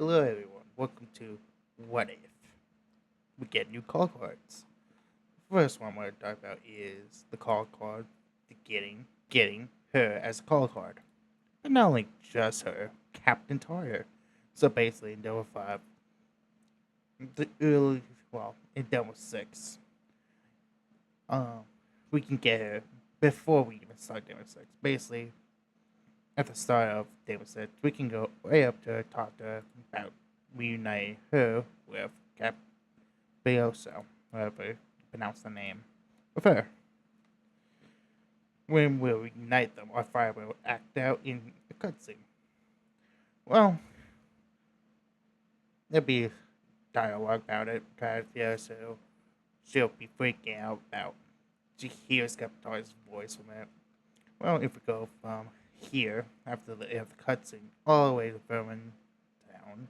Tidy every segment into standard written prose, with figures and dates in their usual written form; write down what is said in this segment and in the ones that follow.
Hello everyone, welcome to What If? We get new call cards. First one I want to talk about is the call card, the getting her as a call card. And not only just her, Captain Tartar. So basically in Demo 5, the early, in Demo 6, um, we can get her before we even start Demo 6. Basically, at the start of Demo 6, we can go way up to her, talk to her about reuniting her with Cap Beoso, however you pronounce the name, with her. When we'll reunite them, our fire will act out in a cutscene. Well, there'll be dialogue about it, because so she'll be freaking out about she hears Captar's voice from it. Well, if we go from here, after the end of the cutscene, all the way to Vermin Town,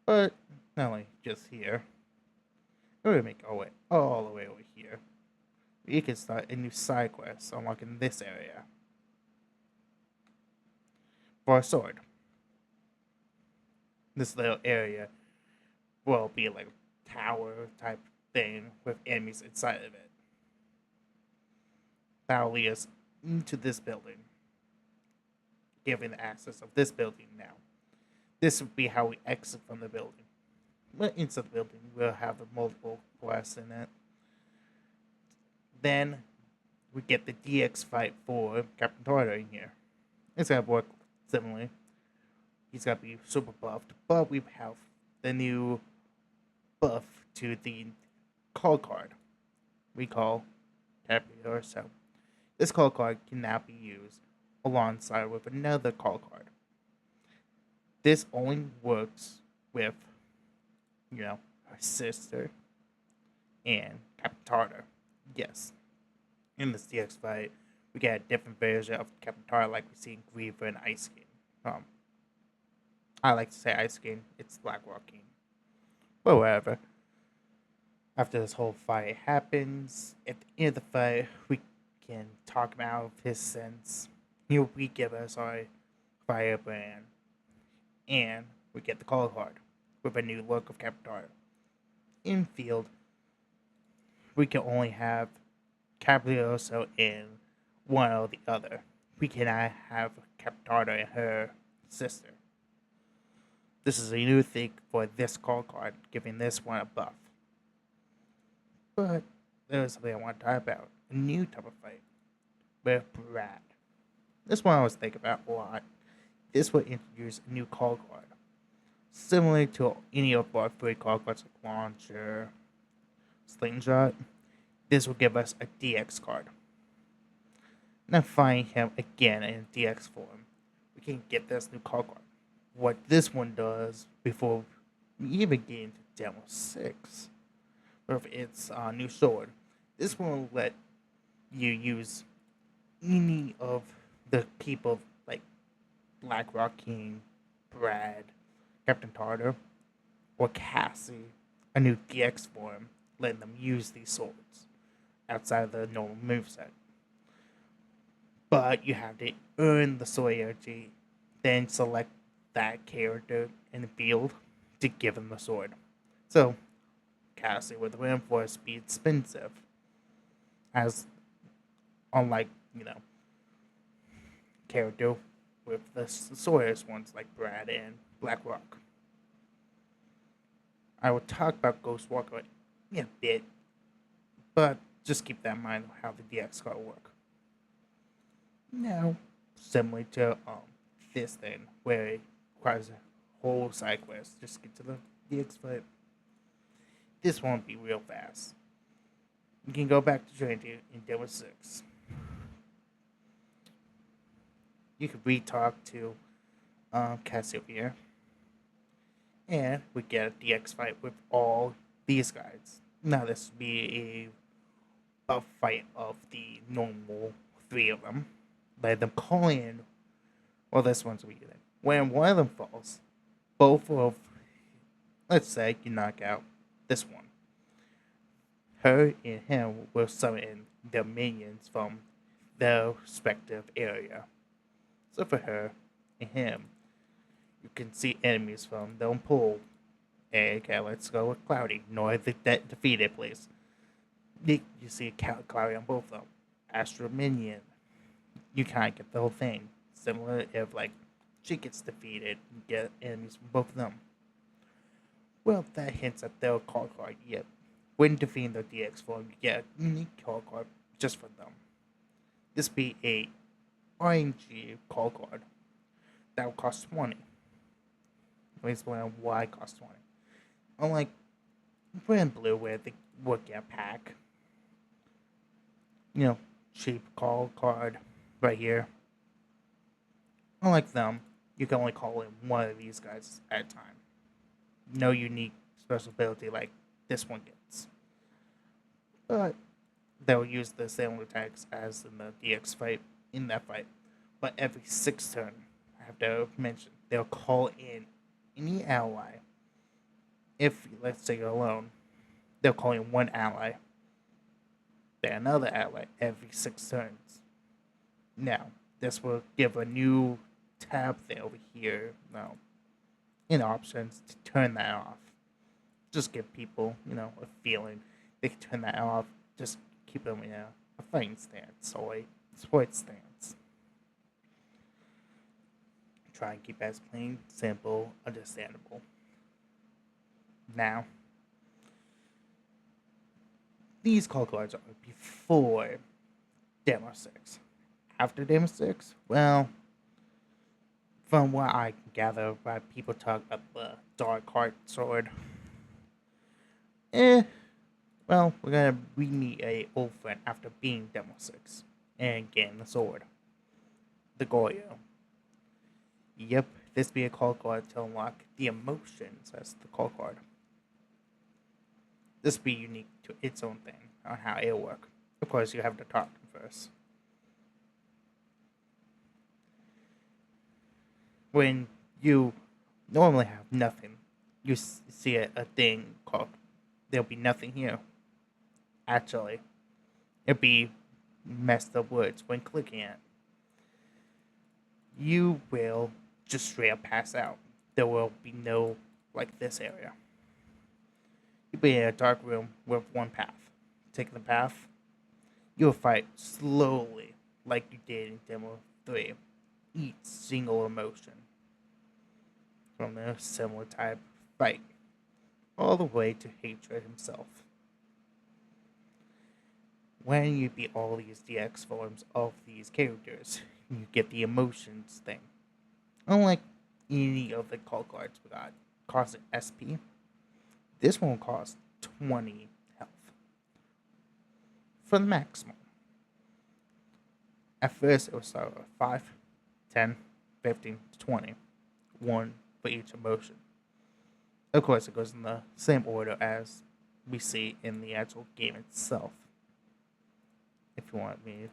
but not only just here, we're gonna make our way all the way over here. We can start a new side quest unlocking this area for a sword. This little area will be like a tower type thing with enemies inside of it. That'll lead us into this building, giving the access of this building now. This would be how we exit from the building. When inside the building, we'll have the multiple quests in it. Then we get the DX fight for Captain Torto in here. It's gonna work similarly. He's gonna be super buffed, but we have the new buff to the call card we call Captain. So this call card can now be used alongside with another call card. This only works with, her sister and Captain Tartar. Yes. In this DX fight, we get a different version of Captain Tartar like we see in Griever and Ice King. I like to say Ice King, it's Black Rock King. But whatever. After this whole fight happens, at the end of the fight, we can talk about his sins. He'll re-give us our firebrand. And we get the call card with a new look of Captain Tartar. In field, we can only have Caprioso in one or the other. We cannot have Captain Tartar and her sister. This is a new thing for this call card, giving this one a buff. But there's something I want to talk about. A new type of fight with Brad. This one I was thinking about a lot. This will introduce a new call card. Similar to any of our three call cards like Launcher, Slingshot, this will give us a DX card. Now find him again in DX form. We can get this new call card. What this one does before we even get into Demo 6 with its new sword, this one will let you use any of the people like Black Rock King, Brad, Captain Tartar, or Cassie, a new DX form, letting them use these swords outside of the normal moveset. But you have to earn the sword energy, then select that character in the field to give him the sword. So, Cassie with reinforced speed expensive, as unlike, character with the Sawyer's ones like Brad and Black Rock. I will talk about Ghost Walker in a bit, but just keep that in mind how the DX card work. Now, similar to this thing, where it requires a whole side quest just to get to the DX fight. This won't be real fast. You can go back to Trinity in Demo 6. You can re-talk to Cassiopeia. And we get a DX fight with all these guys. Now this would be a fight of the normal three of them. Let them call in. Well, this one's weird. When one of them falls, both of, let's say, you knock out this one. Her and him will summon their minions from their respective area. So for her and him, You can see enemies from their own pool. Okay, let's go with Cloudy. Nor the defeated, please. You see Cloudy on both of them. Astro Minion. You kind of get the whole thing. Similar if, like, she gets defeated, you get enemies from both of them. Well, that hints at their call card. Yep. When defeating their DX form, you get a unique call card just for them. This be a RNG call card that will cost 20. Let me explain why it costs 20. Unlike red and blue, where they would get a pack, cheap call card right here. Unlike them, you can only call in one of these guys at a time. No unique special ability like this one gets. But they'll use the same attacks as in the DX fight in that fight. But every 6 turn, I have to mention, they'll call in any ally. If, let's say, you're alone, they'll call in one ally, then another ally every 6 turns. Now, this will give a new tab thing over here now in options to turn that off. Just give people, a feeling they can turn that off. Just keep them in a fighting stance or a sports stance. Try and keep it as plain, simple, understandable. Now, these call cards are before Demo 6. After Demo 6, well, from what I can gather by people talk about the Dark Heart Sword, well, we're gonna re-meet a old friend after being Demo 6 and getting the sword. The Goyo. Yep, this be a call card to unlock the emotions as the call card. This be unique to its own thing on how it'll work. Of course, you have to talk to them first. When you normally have nothing, you see a thing called there'll be nothing here. Actually, it'll be messed up words when clicking it. You will just straight up pass out. There will be no, like, this area. You'll be in a dark room with one path. Taking the path, you'll fight slowly, like you did in Demo 3. Each single emotion from a similar type fight, all the way to hatred himself. When you beat all these DX forms of these characters, you get the emotions thing. Unlike any of the call cards we got, costing SP, this one will cost 20 health for the maximum. At first, it will start with 5, 10, 15, 20. One for each emotion. Of course, it goes in the same order as we see in the actual game itself. If you want me,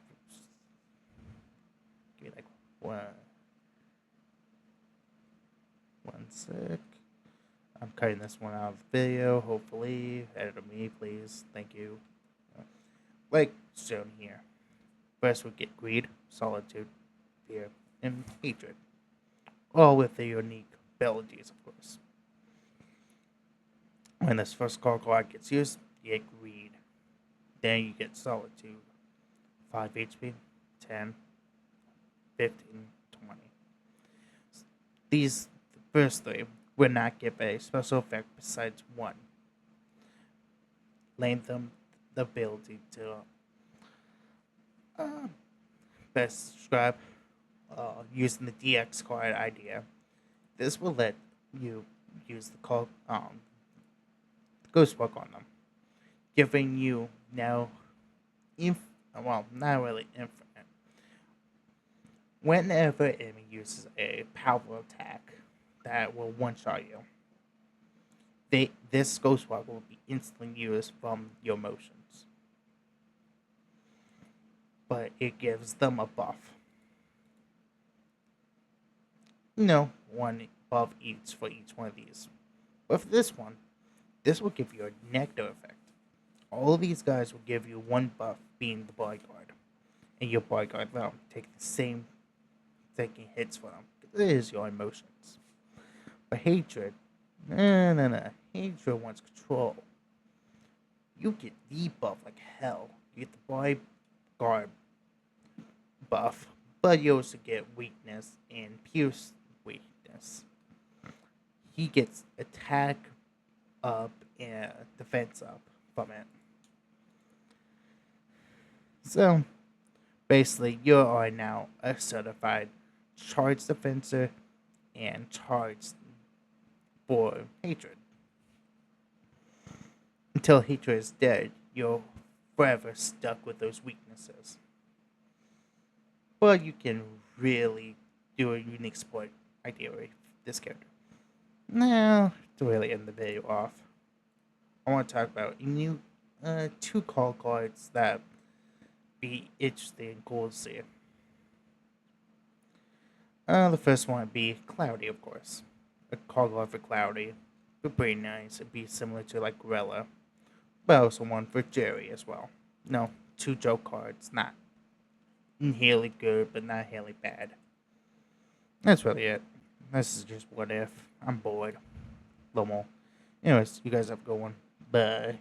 give me like one sec. I'm cutting this one out of the video, hopefully. Editor me, please. Thank you. Like shown here. First we get greed, solitude, fear, and hatred. All with the unique abilities, of course. When this first call card gets used, you get greed. Then you get solitude. 5 HP, 10, 15, 20. These first 3 will not give a special effect besides one. Lend them the ability to best describe using the DX card idea. This will let you use the call Ghost Walk on them, giving you now not really infinite. Whenever an enemy uses a powerful attack that will one-shot you, this Ghost Walk will be instantly used from your motions. But it gives them a buff. One buff each for each one of these. But for this one, this will give you a negative effect. All of these guys will give you one buff, being the bodyguard. And your bodyguard will take the same taking hits for them. It is your emotions. But hatred, no. Hatred wants control. You get debuff like hell. You get the bodyguard buff, but you also get weakness and pierce weakness. He gets attack up and defense up from it. So basically, you are now a certified charge defensor and charge for hatred. Until hatred is dead, you're forever stuck with those weaknesses. But you can really do a unique sport idea with this character. Now, to really end the video off, I want to talk about a new two call cards that be interesting and cool to see. The first one would be Cloudy, of course. A call card for Cloudy would be pretty nice. It'd be similar to like Gorilla, but also one for Jerry as well. No, two joke cards, not really good, but not really bad. That's really it. This is just what if. I'm bored. Little more. Anyways, you guys have a good one. Bye.